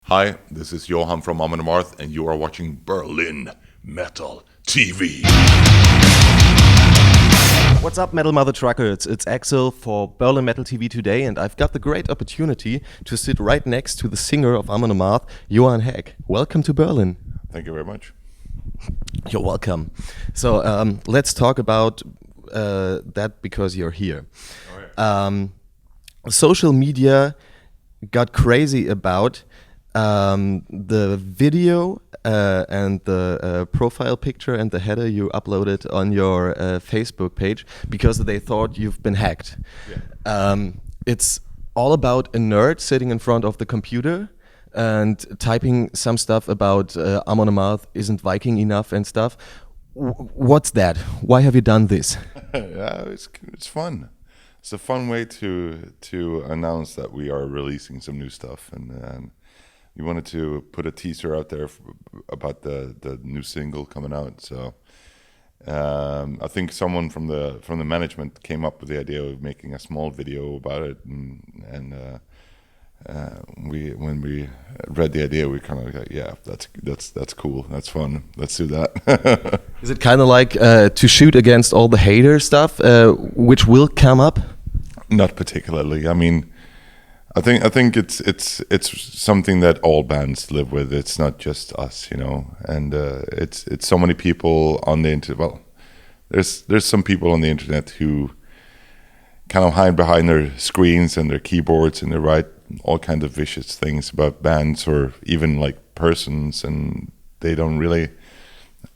Hi, this is Johan from Amon Amarth, and you are watching Berlin Metal TV. What's up, Metal Mother Truckers? It's Axel for Berlin Metal TV today, and I've got the great opportunity to sit right next to the singer of Amon Amarth, Johan Hegg. Welcome to Berlin. Thank you very much. You're welcome. So let's talk about that because you're here. All right. Social media got crazy about the video and the profile picture and the header you uploaded on your Facebook page because they thought you've been hacked. Yeah. It's all about a nerd sitting in front of the computer and typing some stuff about Amon Amarth isn't Viking enough and stuff. What's that? Why have you done this? Yeah, it's fun. It's a fun way to announce that we are releasing some new stuff, and we wanted to put a teaser out there about the new single coming out. So I think someone from the management came up with the idea of making a small video about it, and when we read the idea, we kind of like, yeah, that's cool, that's fun, let's do that. Is it kind of like to shoot against all the hater stuff, which will come up? Not particularly. I mean, I think it's something that all bands live with. It's not just us, you know. And it's so many people on the internet. Well, there's some people on the internet who kind of hide behind their screens and their keyboards, and they write all kinds of vicious things about bands or even like persons, and they don't really.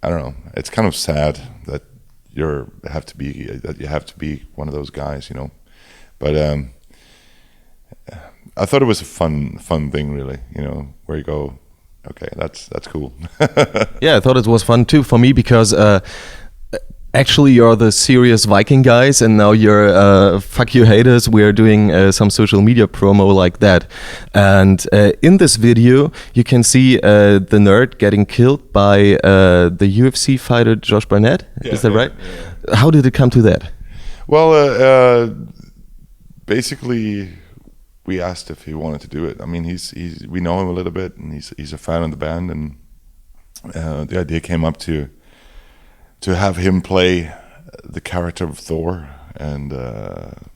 I don't know. It's kind of sad that you have to be one of those guys, you know. But I thought it was a fun thing, really, you know, where you go, okay, that's cool. Yeah, I thought it was fun too for me because actually you're the serious Viking guys, and now you're fuck you haters. We're doing some social media promo like that, and in this video you can see the nerd getting killed by the UFC fighter Josh Barnett. Yeah, is that right? Yeah. How did it come to that? Well, basically, we asked if he wanted to do it. I mean, we know him a little bit, and he's a fan of the band, and the idea came up to have him play the character of Thor, and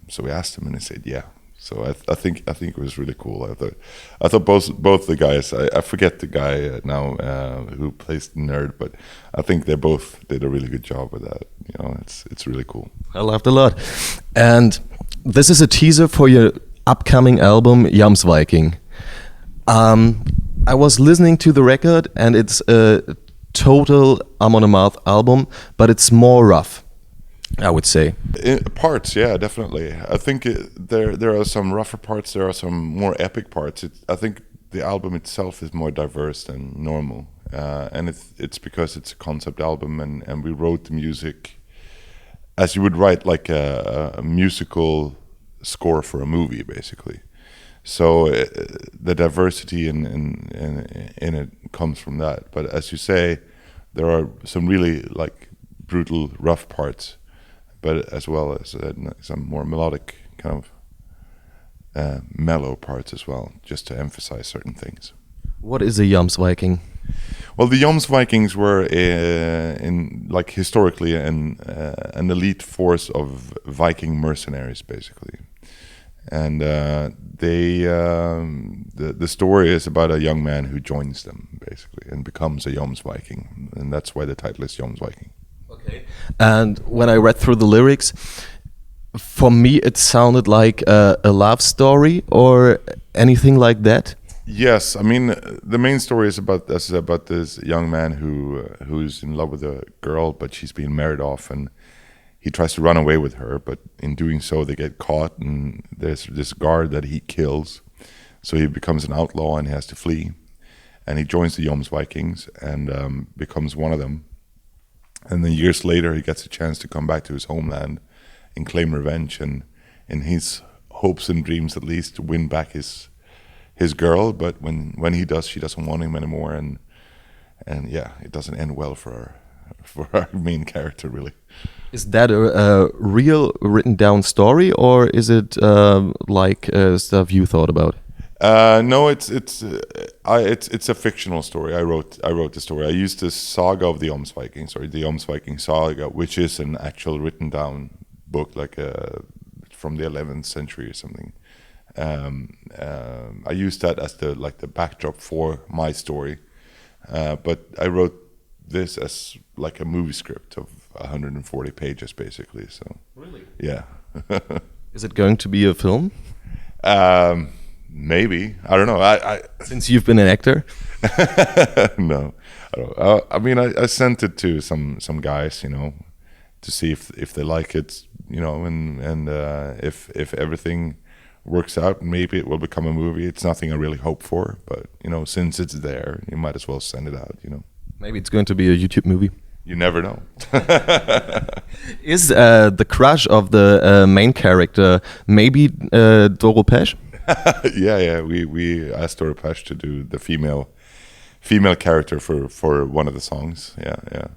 so we asked him, and he said yeah. So I think it was really cool. I thought both the guys. I forget the guy now who plays the nerd, but I think they both did a really good job with that. You know, it's really cool. I laughed a lot, and this is a teaser for your upcoming album JOMSVIKING. I was listening to the record, and it's a total Amon Amarth album, but it's more rough, I would say. Parts, yeah, definitely. I think there are some rougher parts. There are some more epic parts. I think the album itself is more diverse than normal, and it's because it's a concept album, and we wrote the music as you would write like a musical score for a movie, basically. So the diversity in it comes from that. But as you say, there are some really like brutal, rough parts, but as well as some more melodic kind of mellow parts as well, just to emphasize certain things. What is a JOMSVIKING? Well, the JOMSVIKINGs were in like historically an elite force of Viking mercenaries, basically. And the story is about a young man who joins them, basically, and becomes a JOMSVIKING, and that's why the title is JOMSVIKING. Okay. And when I read through the lyrics, for me it sounded like a love story or anything like that. Yes, I mean the main story is about this young man who's in love with a girl, but she's being married off, and he tries to run away with her, but in doing so they get caught, and there's this guard that he kills, so he becomes an outlaw and he has to flee, and he joins the JOMSVIKINGs and becomes one of them, and then years later he gets a chance to come back to his homeland and claim revenge, and in his hopes and dreams at least to win back his girl, but when he does, she doesn't want him anymore, and yeah, it doesn't end well for our main character, really. Is that a real written down story, or is it like stuff you thought about? No, it's It's a fictional story. I wrote the story. I used the saga of the JOMSVIKING, the JOMSVIKING saga, which is an actual written down book, like from the 11th century or something. I used that as the backdrop for my story, but I wrote this as like a movie script of 140 pages, basically. So really, yeah. Is it going to be a film? Maybe, I don't know. I Since you've been an actor. No, I don't. I mean, I sent it to some guys, to see if they like it, and if everything works out, maybe it will become a movie. It's nothing I really hope for, but since it's there, you might as well send it out. Maybe it's going to be a YouTube movie. You never know. Is the crush of the main character maybe Doro Pesch? Yeah. We asked Doro Pesch to do the female character for one of the songs. Yeah.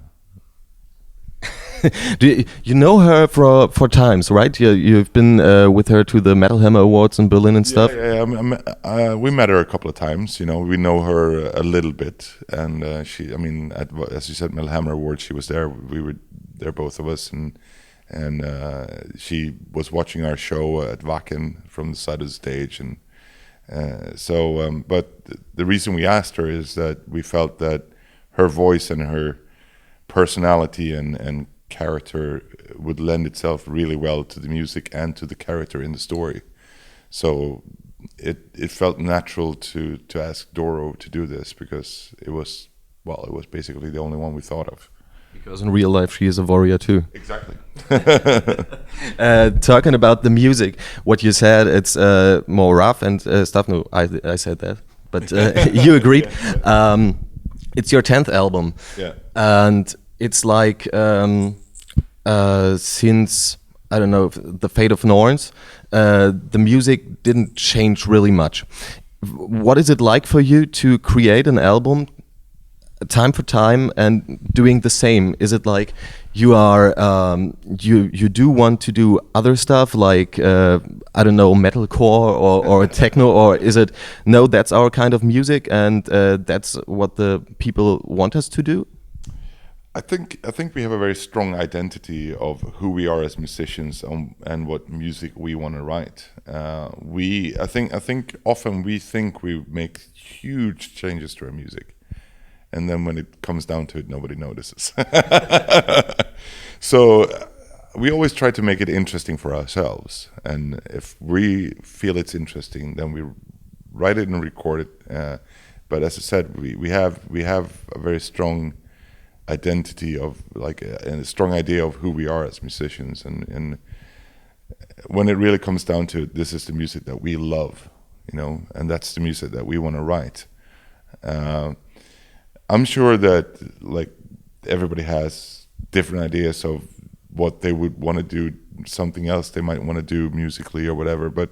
Do you know her for times, right? You've been with her to the Metal Hammer Awards in Berlin and stuff. Yeah. We met her a couple of times. We know her a little bit, and as you said, Metal Hammer Awards, she was there. We were there, both of us, and she was watching our show at Wacken from the side of the stage, and but the reason we asked her is that we felt that her voice and her personality and character would lend itself really well to the music and to the character in the story. So it felt natural to ask Doro to do this, because it was basically the only one we thought of. Because in real life she is a warrior too. Exactly. Talking about the music, what you said, it's more rough and stuff. No, I said that, but you agreed. It's your 10th album. Yeah. And it's like since, I don't know, the Fate of Norns, the music didn't change really much. What is it like for you to create an album time for time and doing the same? Is it like you are you do want to do other stuff like I don't know, metalcore or techno, or is it no, that's our kind of music and that's what the people want us to do? I think we have a very strong identity of who we are as musicians and what music we want to write. I think often we think we make huge changes to our music, and then when it comes down to it, nobody notices. So we always try to make it interesting for ourselves, and if we feel it's interesting, then we write it and record it. But as I said, we have a very strong identity of and a strong idea of who we are as musicians, and when it really comes down to it, this is the music that we love, and that's the music that we want to write. I'm sure that everybody has different ideas of what they would want to do, something else they might want to do musically or whatever, but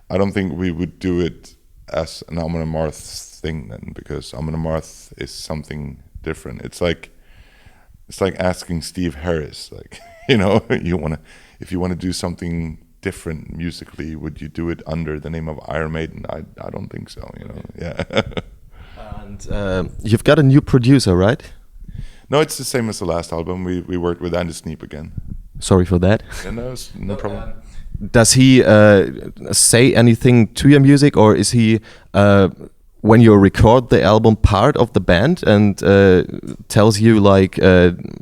I don't think we would do it as an Amon Amarth thing then, because Amon Amarth is something different. It's like asking Steve Harris, if you want to do something different musically, would you do it under the name of Iron Maiden? I don't think so. Yeah. And you've got a new producer, right? No, it's the same as the last album. We worked with Andy Sneap again. Sorry for that. Yeah, no problem. Does he say anything to your music, or is he, when you record the album, part of the band and tells you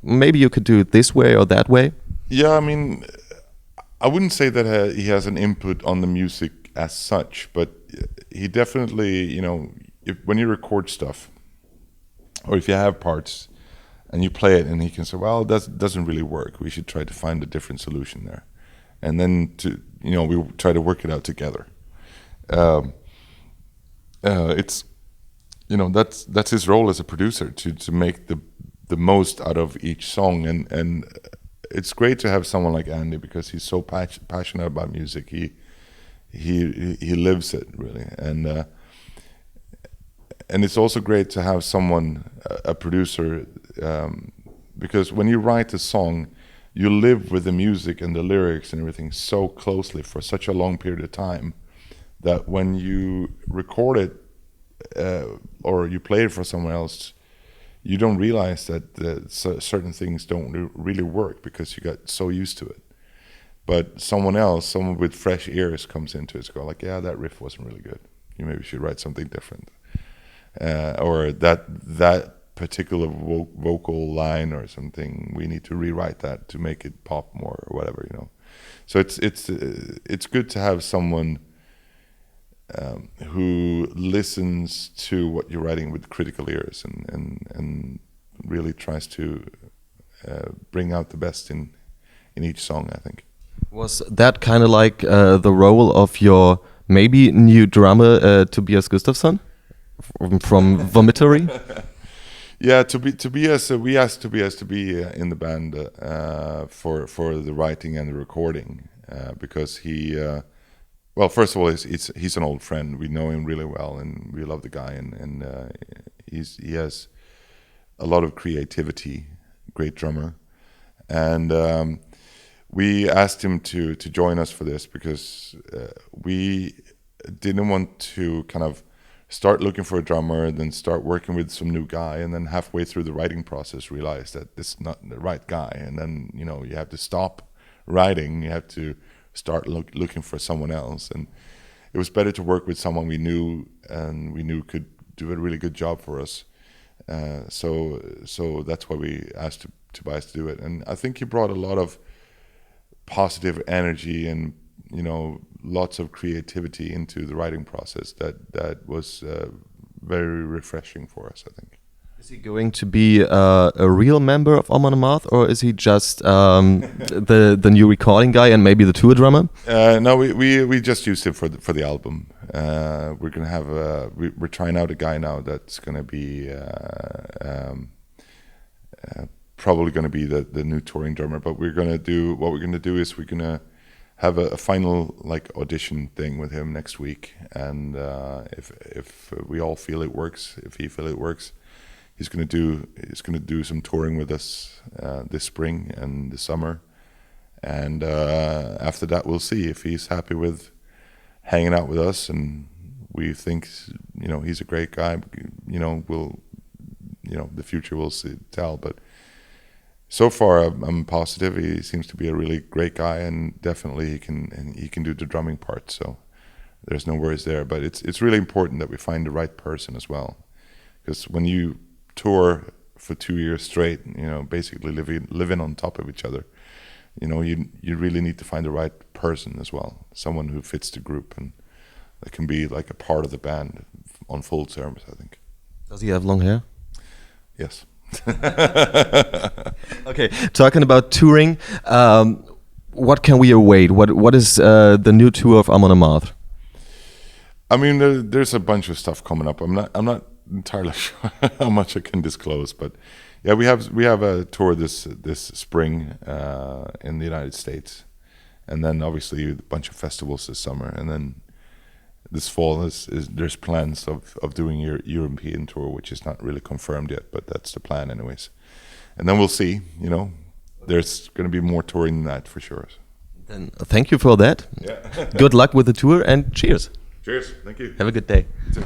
maybe you could do it this way or that way? Yeah, I mean, I wouldn't say that he has an input on the music as such, but he definitely, when you record stuff, or if you have parts and you play it, and he can say, well, that doesn't really work. We should try to find a different solution there. And then we try to work it out together. It's, that's his role as a producer, to make the most out of each song. And it's great to have someone like Andy, because he's so passionate about music. He lives it, really. And it's also great to have someone, a producer, because when you write a song, you live with the music and the lyrics and everything so closely for such a long period of time that when you record it or you play it for someone else, you don't realize that certain things don't really work because you got so used to it. But someone with fresh ears comes into it, go like, yeah, that riff wasn't really good. You maybe should write something different, or that particular vocal line or something, we need to rewrite that to make it pop more or whatever, you know. So it's good to have someone who listens to what you're writing with critical ears and really tries to bring out the best in each song, I think. Was that kind of like the role of your maybe new drummer Tobias Gustafsson from Vomitory? Yeah, Tobias, we asked Tobias to be in the band for the writing and the recording because he, well, first of all, he's an old friend. We know him really well, and we love the guy, and he has a lot of creativity, great drummer, and we asked him to join us for this because we didn't want to kind of start looking for a drummer, then start working with some new guy, and then halfway through the writing process realize that this is not the right guy, and then you have to stop writing, you have to start looking for someone else, and it was better to work with someone we knew could do a really good job for us. So that's why we asked Tobias to do it, and I think he brought a lot of positive energy and lots of creativity into the writing process that was very refreshing for us, I think. Is he going to be a real member of Amon Amarth, or is he just the new recording guy and maybe the tour drummer? No, we just used him for the album. We're gonna have we're trying out a guy now that's gonna be probably gonna be the new touring drummer. But we're gonna do have a final audition thing with him next week, and if we all feel it works, if he feel it works, he's gonna do some touring with us this spring and the summer, and after that we'll see if he's happy with hanging out with us, and we think he's a great guy. The future will tell, but. So far, I'm positive he seems to be a really great guy, and definitely he can do the drumming part. So there's no worries there. But it's really important that we find the right person as well, because when you tour for 2 years straight, basically living on top of each other, you really need to find the right person as well, someone who fits the group and that can be like a part of the band on full terms, I think. Does he have long hair? Yes. Okay, talking about touring, what can we await? What is the new tour of Amon Amarth? I mean, there's a bunch of stuff coming up. I'm not entirely sure how much I can disclose, but yeah, we have a tour this spring in the United States, and then obviously a bunch of festivals this summer, and then this fall there's plans of doing your European tour, which is not really confirmed yet, but that's the plan anyways. And then we'll see, there's going to be more touring than that for sure. Then thank you for that. Yeah. Good luck with the tour and cheers. Cheers. Thank you. Have a good day. You too.